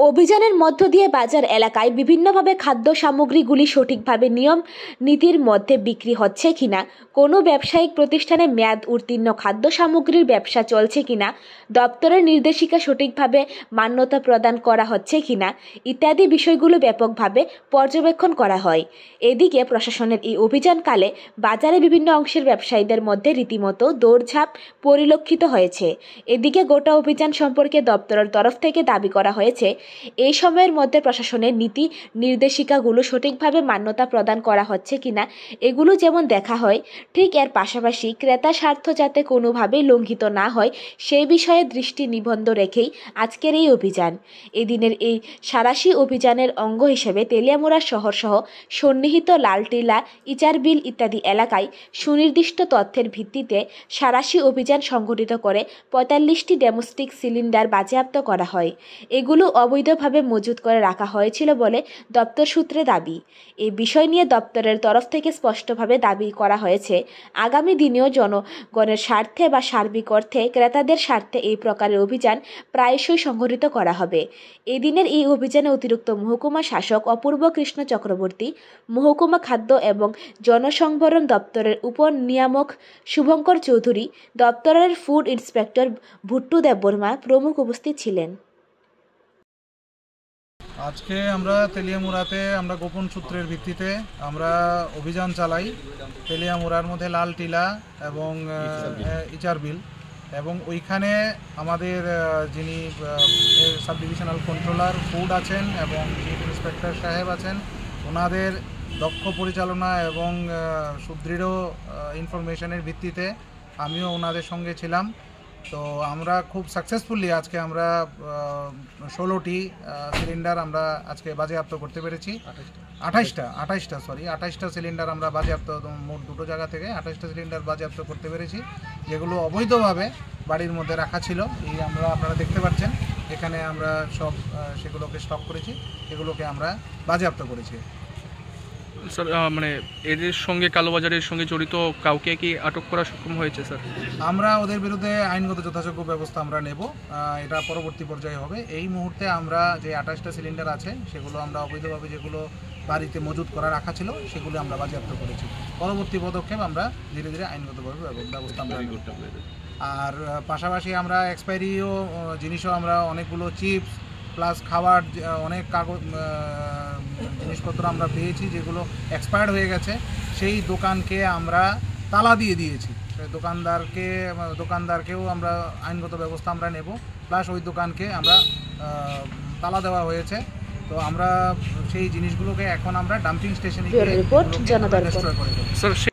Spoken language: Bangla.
অভিযানের মধ্য দিয়ে বাজার এলাকায় বিভিন্নভাবে খাদ্য সামগ্রীগুলি সঠিকভাবে নিয়ম নীতির মধ্যে বিক্রি হচ্ছে কিনা, কোনো ব্যবসায়িক প্রতিষ্ঠানে মেয়াদ উত্তীর্ণ খাদ্য সামগ্রীর ব্যবসা চলছে কিনা, দপ্তরের নির্দেশিকা সঠিকভাবে মান্যতা প্রদান করা হচ্ছে কিনা ইত্যাদি বিষয়গুলো ব্যাপকভাবে পর্যবেক্ষণ করা হয়। এদিকে প্রশাসনের এই অভিযানকালে বাজারে বিভিন্ন অংশের ব্যবসায়ীদের মধ্যে রীতিমতো দৌড়ঝাঁপ পরিলক্ষিত হয়েছে। এদিকে গোটা অভিযান সম্পর্কে দপ্তরের তরফ থেকে দাবি করা হয়েছে, এই সময়ের মধ্যে প্রশাসনের নীতি নির্দেশিকাগুলো সঠিকভাবে মান্যতা প্রদান করা হচ্ছে কিনা এগুলো যেমন দেখা হয়, ঠিক এর পাশাপাশি ক্রেতা স্বার্থ যাতে কোনোভাবেই লঙ্ঘিত না হয় সেই বিষয়ে দৃষ্টি নিবদ্ধ রেখেই আজকের এই অভিযান। এদিনের এই সাঁড়াশি অভিযানের অঙ্গ হিসেবে তেলিয়ামুড়া শহরসহ সন্নিহিত লালটিলা, ইচারবিল ইত্যাদি এলাকায় সুনির্দিষ্ট তথ্যের ভিত্তিতে সাঁড়াশি অভিযান সংগঠিত করে ৪৫টি ডোমেস্টিক সিলিন্ডার বাজেয়াপ্ত করা হয়। এগুলো অবৈধভাবে মজুত করে রাখা হয়েছিল বলে দপ্তর সূত্রে দাবি। এই বিষয় নিয়ে দপ্তরের তরফ থেকে স্পষ্টভাবে দাবি করা হয়েছে, আগামী দিনেও জনগণের স্বার্থে বা সার্বিক অর্থে ক্রেতাদের স্বার্থে এই প্রকারের অভিযান প্রায়শই সংঘটিত করা হবে। এদিনের এই অভিযানে অতিরিক্ত মহকুমা শাসক অপূর্ব কৃষ্ণ চক্রবর্তী, মহকুমা খাদ্য এবং জনসংভরণ দপ্তরের উপনিয়ামক শুভঙ্কর চৌধুরী, দপ্তরের ফুড ইন্সপেক্টর ভুট্টু দেববর্মা প্রমুখ উপস্থিত ছিলেন। আজকে আমরা তেলিয়ামুড়াতে আমরা গোপন সূত্রের ভিত্তিতে আমরা অভিযান চালাই। তেলিয়ামুড়ার মধ্যে লালটিলা এবং ইচারবিল, এবং ওইখানে আমাদের যিনি সাব ডিভিশনাল কন্ট্রোলার ফুড আছেন এবং চিফ ইন্সপেক্টর সাহেব আছেন, ওনাদের দক্ষ পরিচালনা এবং সুদৃঢ় ইনফরমেশনের ভিত্তিতে আমিও ওনাদের সঙ্গে ছিলাম। তো আমরা খুব সাকসেসফুলি আজকে আমরা 16টি সিলিন্ডার আমরা আজকে বাজেয়াপ্ত করতে পেরেছি। 28টা সিলিন্ডার আমরা বাজেয়াপ্ত, মোট দুটো জায়গা থেকে 28টা সিলিন্ডার বাজেয়াপ্ত করতে পেরেছি, যেগুলো অবৈধভাবে বাড়ির মধ্যে রাখা ছিল। এই আপনারা দেখতে পাচ্ছেন এখানে আমরা সব সেগুলোকে স্টক করেছি, এগুলোকে আমরা বাজেয়াপ্ত করেছি। স্যার, মানে এদের সঙ্গে কালোবাজারের সঙ্গে জড়িত কাউকে কি আটক করা সক্ষম হয়েছে স্যার? আমরা ওদের বিরুদ্ধে আইনগত যথাযোগ্য ব্যবস্থা আমরা নেব, এটা পরবর্তী পর্যায়ে হবে। এই মুহূর্তে আমরা যে 28টা সিলিন্ডার আছে সেগুলো আমরা অবৈধভাবে যেগুলো বাড়িতে মজুত করা রাখা ছিল সেগুলো আমরা বাজেয়াপ্ত করেছি। পরবর্তী পদক্ষেপ আমরা ধীরে ধীরে আইনগতভাবে ব্যবস্থা আমরা করতে পারি। আর পাশাপাশি আমরা এক্সপায়ারিও জিনিসও আমরা অনেকগুলো চিপস প্লাস খাবার অনেক কাগজ জিনিসপত্র আমরা পেয়েছি যেগুলো এক্সপায়ার্ড হয়ে গেছে। সেই দোকানকে আমরা তালা দিয়ে দিয়েছি, দোকানদারকেও আমরা আইনগত ব্যবস্থা আমরা নেব, প্লাস ওই দোকানকে আমরা তালা দেওয়া হয়েছে। তো আমরা সেই জিনিসগুলোকে এখন আমরা ডাম্পিং স্টেশনে গিয়ে ডিস্ট্রয় করে দেব।